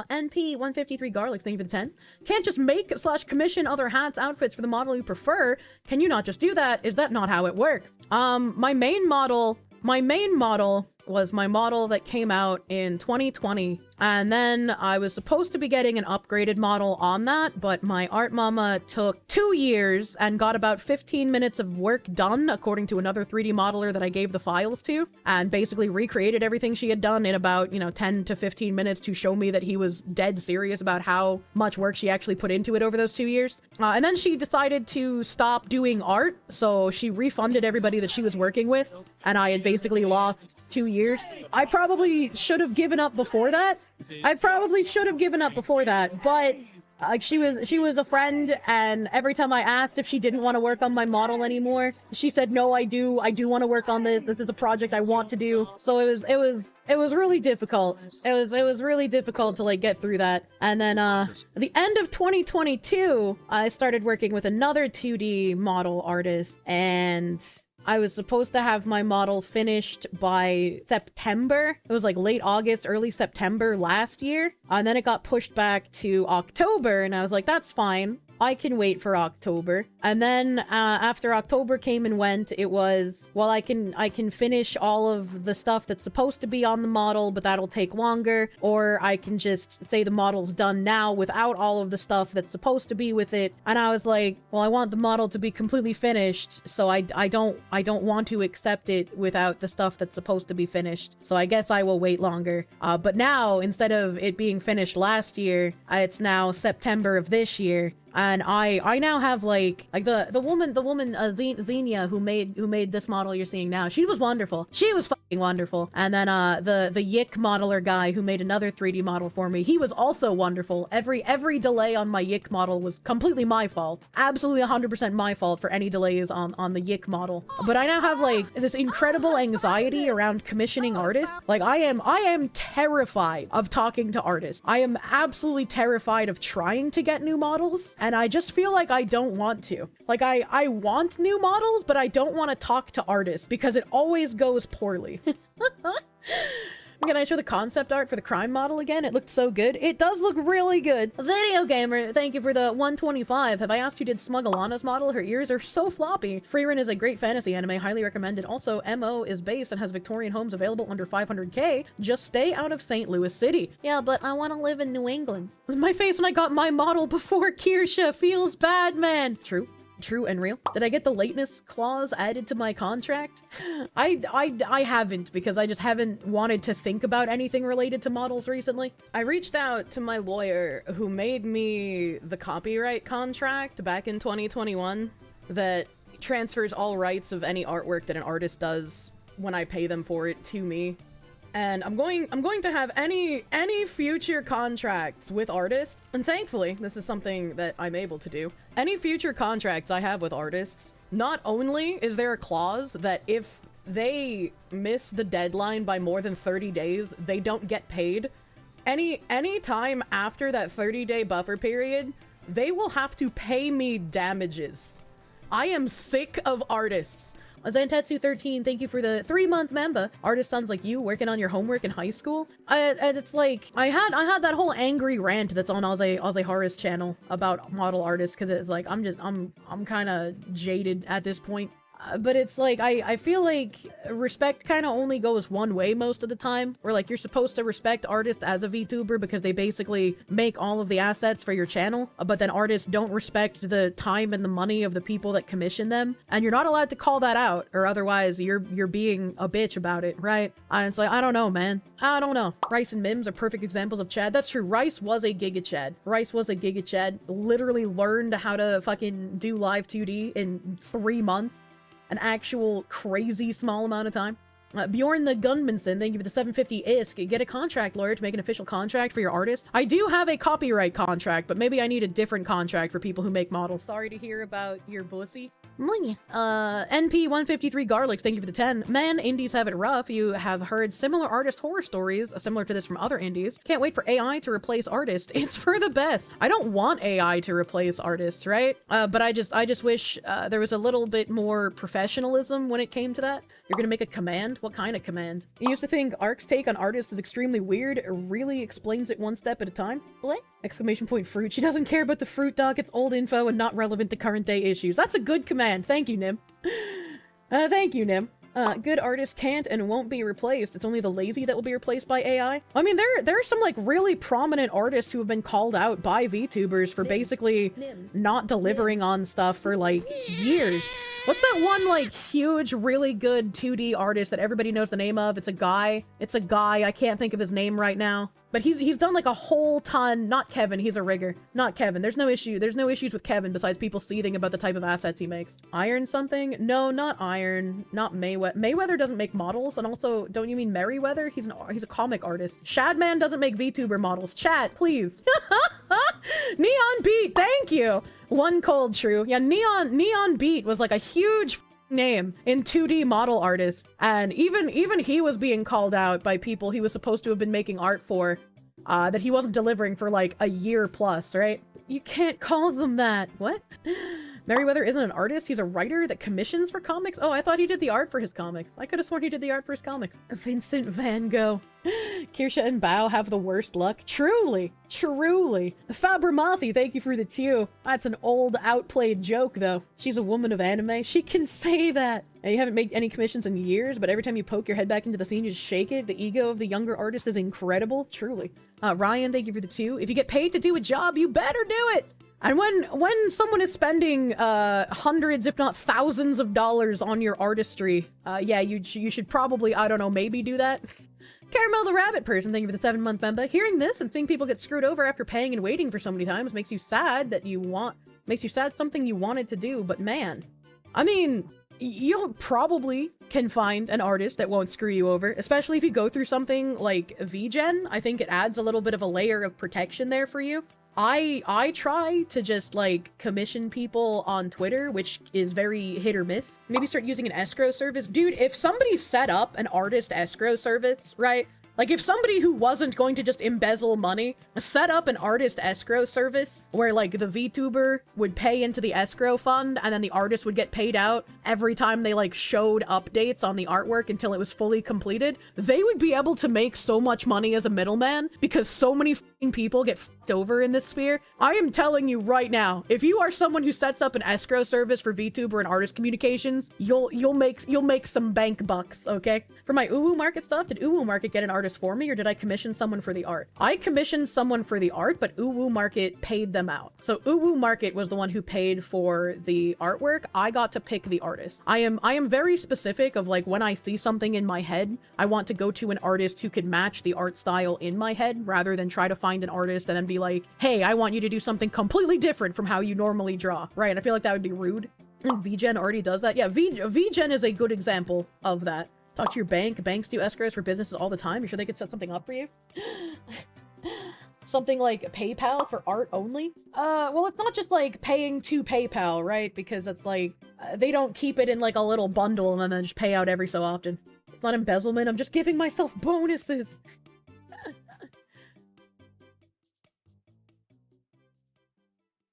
NP153 Garlics, thank you for the 10. Can't just make / commission other hats, outfits for the model you prefer. Can you not just do that? Is that not how it works? My main model was my model that came out in 2020, and then I was supposed to be getting an upgraded model on that, but my art mama took 2 years and got about 15 minutes of work done, according to another 3D modeler that I gave the files to, and basically recreated everything she had done in about, 10 to 15 minutes to show me that he was dead serious about how much work she actually put into it over those 2 years. And then she decided to stop doing art, so she refunded everybody that she was working with, and I had basically lost 2 years. I probably should have given up before that. But like she was a friend, and every time I asked if she didn't want to work on my model anymore, she said, no, I do want to work on this. This is a project I want to do. So it was really difficult. It was really difficult to like get through that. And then at the end of 2022, I started working with another 2D model artist, and I was supposed to have my model finished by September. It was like late August, early September last year. And then it got pushed back to October, and I was like, that's fine. I can wait for October. And then after October came and went, it was, well, I can finish all of the stuff that's supposed to be on the model, but that'll take longer. Or I can just say the model's done now without all of the stuff that's supposed to be with it. And I was like, well, I want the model to be completely finished, so I don't want to accept it without the stuff that's supposed to be finished. So I guess I will wait longer. But now, instead of it being finished last year, it's now September of this year. And I now have like the woman Xenia who made this model you're seeing now. She was wonderful. She was fucking wonderful. And then the Yik modeler guy who made another 3D model for me, he was also wonderful. Every delay on my Yik model was completely my fault. Absolutely 100% my fault for any delays on the Yik model. But I now have like this incredible anxiety around commissioning artists. Like I am terrified of talking to artists. I am absolutely terrified of trying to get new models. And I just feel like I don't want to. Like, I want new models, but I don't want to talk to artists because it always goes poorly. Can I show the concept art for the crime model again? It looked so good. It does look really good. Video Gamer, thank you for the 125. Have I asked you did smug Alana's model? Her ears are so floppy. Freerun is a great fantasy anime, highly recommended. Also, MO is based and has Victorian homes available under 500k. Just stay out of St. Louis City. Yeah, but I want to live in New England. My face when I got my model before Kirsche feels bad, man. True and real. Did I get the Lateness Claws added to my contract? I haven't, because I just haven't wanted to think about anything related to models recently. I reached out to my lawyer who made me the copyright contract back in 2021 that transfers all rights of any artwork that an artist does when I pay them for it to me. And I'm going to have any future contracts with artists, and thankfully, this is something that I'm able to do. Any future contracts I have with artists, not only is there a clause that if they miss the deadline by more than 30 days, they don't get paid. Any time after that 30-day buffer period, they will have to pay me damages. I am sick of artists. Zantetsu13, thank you for the 3-month member. Artist sounds like you working on your homework in high school. It's like I had that whole angry rant that's on Ozzy Horus channel about model artists, because it's like I'm kind of jaded at this point. But it's like, I feel like respect kind of only goes one way most of the time, where like you're supposed to respect artists as a VTuber because they basically make all of the assets for your channel, but then artists don't respect the time and the money of the people that commission them, and you're not allowed to call that out, or otherwise you're being a bitch about it, right? And it's like, I don't know, man. I don't know. Rice and Mims are perfect examples of Chad. That's true. Rice was a Giga Chad. Literally learned how to fucking do live 2D in 3 months. An actual crazy small amount of time. Bjorn the Gunmanson, thank you for the 750 ISK. Get a contract lawyer to make an official contract for your artist. I do have a copyright contract, but maybe I need a different contract for people who make models. Sorry to hear about your pussy. NP153 Garlics, thank you for the 10. Man, indies have it rough. You have heard similar artist horror stories, similar to this from other indies. Can't wait for AI to replace artists. It's for the best. I don't want AI to replace artists, right? But I just wish there was a little bit more professionalism when it came to that. You're gonna make a command command? What kind of command? I used to think Ark's take on artists is extremely weird. It really explains it one step at a time. What? Exclamation point fruit. She doesn't care about the fruit, doc. It's old info and not relevant to current day issues. That's a good command. Thank you, Nim. Thank you, Nim. Good artists can't and won't be replaced. It's only the lazy that will be replaced by AI. I mean, there are some, like, really prominent artists who have been called out by VTubers for basically not delivering on stuff for, like, years. What's that one, like, huge, really good 2D artist that everybody knows the name of? It's a guy. I can't think of his name right now. But he's done, like, a whole ton. Not Kevin, he's a rigger. Not Kevin. There's no issues with Kevin besides people seething about the type of assets he makes. Iron something? No, not Iron. Not Mayweather. Mayweather doesn't make models, and also, don't you mean Merryweather? He's a comic artist. Shadman doesn't make VTuber models. Chat, please. Neon Beat, thank you! One cold true. Yeah, Neon Beat was like a huge name in 2D model artists, and even he was being called out by people he was supposed to have been making art for, that he wasn't delivering for like a year plus, right? You can't call them that. What? Merryweather isn't an artist, he's a writer that commissions for comics? Oh, I thought he did the art for his comics. I could have sworn he did the art for his comics. Vincent Van Gogh. Kirsche and Bao have the worst luck. Truly. Truly. Fabramathi, thank you for the two. That's an old, outplayed joke, though. She's a woman of anime. She can say that. And you haven't made any commissions in years, but every time you poke your head back into the scene, you just shake it. The ego of the younger artist is incredible. Truly. Ryan, thank you for the two. If you get paid to do a job, you better do it! And when someone is spending hundreds, if not thousands of dollars on your artistry, yeah, you should probably, I don't know, maybe do that. Caramel the Rabbit Person, thank you for the 7-month member. Hearing this and seeing people get screwed over after paying and waiting for so many times makes you sad something you wanted to do, but man. I mean, you probably can find an artist that won't screw you over, especially if you go through something like VGen. I think it adds a little bit of a layer of protection there for you. I try to just, like, commission people on Twitter, which is very hit or miss. Maybe start using an escrow service. Dude, if somebody set up an artist escrow service, right? Like, if somebody who wasn't going to just embezzle money set up an artist escrow service where, like, the VTuber would pay into the escrow fund and then the artist would get paid out every time they, like, showed updates on the artwork until it was fully completed, they would be able to make so much money as a middleman because so many f***ing people get f***ed over in this sphere. I am telling you right now, if you are someone who sets up an escrow service for VTuber and artist communications, you'll make some bank bucks, okay? For my Uwu Market stuff, did Uwu Market get an artist for me, or did I commission someone for the art? I commissioned someone for the art, but Uwu Market paid them out. So Uwu Market was the one who paid for the artwork. I got to pick the artist. I am very specific of, like, when I see something in my head, I want to go to an artist who can match the art style in my head, rather than try to find an artist and then be like, hey, I want you to do something completely different from how you normally draw, right? And I feel like that would be rude. And VGen already does that. Yeah, VGen is a good example of that. Talk to your bank. Banks do escrows for businesses all the time. You sure they could set something up for you? Something like PayPal for art only? Well, it's not just like paying to PayPal, right? Because that's like, they don't keep it in like a little bundle and then just pay out every so often. It's not embezzlement. I'm just giving myself bonuses.